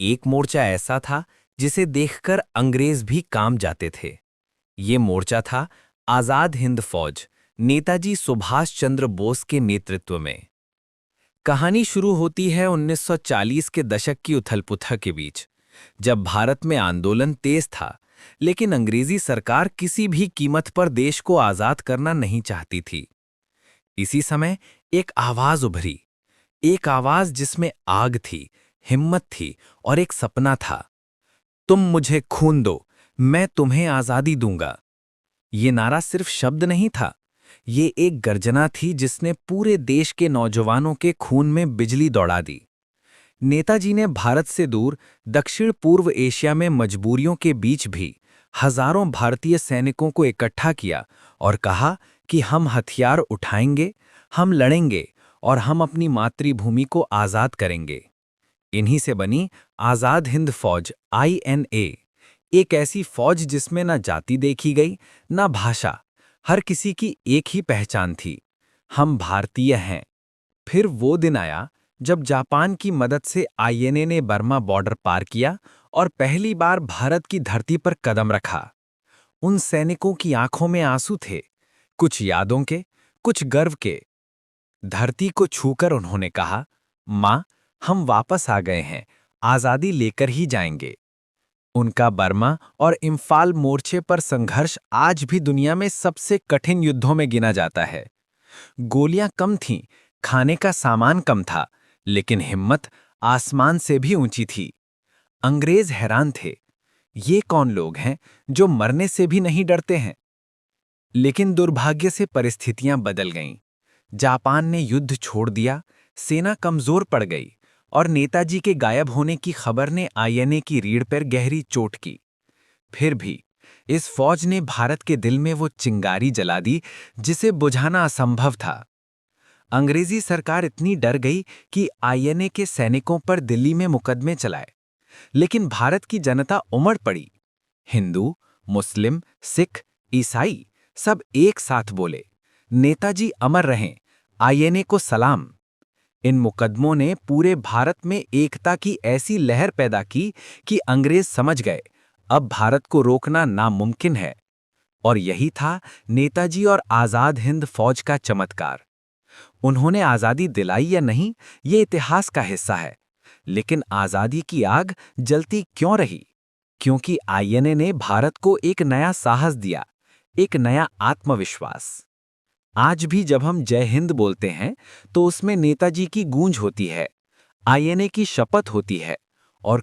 एक मोर्चा ऐसा था जिसे देखकर अंग्रेज भी कांप जाते थे। ये मोर्चा था आजाद हिंद फौज, नेताजी सुभाष चंद्र बोस के नेतृत्व में। कहानी शुरू होती है 1940 के दशक की उथल-पुथल के बीच, जब भारत में आंदोलन तेज था, लेकिन अंग्रेजी सरकार किसी भी कीमत पर देश को आजाद करना नहीं चाहती थी। इसी समय एक आवाज उभरी, एक आवाज जिसमें आग थी, हिम्मत थी और एक सपना था। तुम मुझे खून दो, मैं तुम्हें आजादी दूंगा। ये नारा सिर्फ शब्द नहीं था, ये एक गर्जना थी जिसने पूरे देश के नौजवानों के खून में बिजली दौड़ा दी। नेताजी ने भारत से दूर दक्षिण पूर्व एशिया में मजबूरियों के बीच भी हजारों भारतीय सैनिकों को इकट्ठा किया और कहा कि हम हथियार उठाएंगे, हम लड़ेंगे और हम अपनी मातृभूमि को आजाद करेंगे। इन्हीं से बनी आजाद हिंद फौज INA, एक ऐसी फौज जिसमें न जाति देखी गई, न भाषा, हर किसी की एक ही पहचान थी, हम भारतीय हैं। फिर वो दिन आया जब जापान की मदद से INA ने बर्मा बॉर्डर पार किया और पहली बार भारत की धरती पर कदम रखा। उन सैनिकों की आंखों में आंसू थे, कुछ यादों के, कुछ गर्व के। धरती को छूकर उन्होंने कहा, मां, हम वापस आ गए हैं, आजादी लेकर ही जाएंगे। उनका बर्मा और इम्फाल मोर्चे पर संघर्ष आज भी दुनिया में सबसे कठिन युद्धों में गिना जाता है। गोलियां कम थीं, खाने का सामान कम था, लेकिन हिम्मत आसमान से भी ऊंची थी। अंग्रेज हैरान थे, ये कौन लोग हैं जो मरने से भी नहीं डरते हैं? लेकिन दुर्भाग्य से परिस्थितियां बदल गईं। जापान ने युद्ध छोड़ दिया, सेना कमजोर पड़ गई और नेताजी के गायब होने की खबर ने INA की रीढ़ पर गहरी चोट की। फिर भी इस फौज ने भारत के दिल में वो चिंगारी जला दी जिसे बुझाना असंभव था। अंग्रेजी सरकार इतनी डर गई कि INA के सैनिकों पर दिल्ली में मुकदमे चलाए, लेकिन भारत की जनता उमड़ पड़ी। हिंदू, मुस्लिम, सिख, ईसाई सब एक साथ बोले, नेताजी अमर रहें, INA को सलाम। इन मुकदमों ने पूरे भारत में एकता की ऐसी लहर पैदा की कि अंग्रेज समझ गए, अब भारत को रोकना नामुमकिन है। और यही था नेताजी और आजाद हिंद फौज का चमत्कार। उन्होंने आजादी दिलाई या नहीं, ये इतिहास का हिस्सा है, लेकिन आजादी की आग जलती क्यों रही? क्योंकि INA ने भारत को एक नया साहस दिया, एक नया आत्मविश्वास। आज भी जब हम जय हिंद बोलते हैं तो उसमें नेताजी की गूंज होती है, INA की शपथ होती है और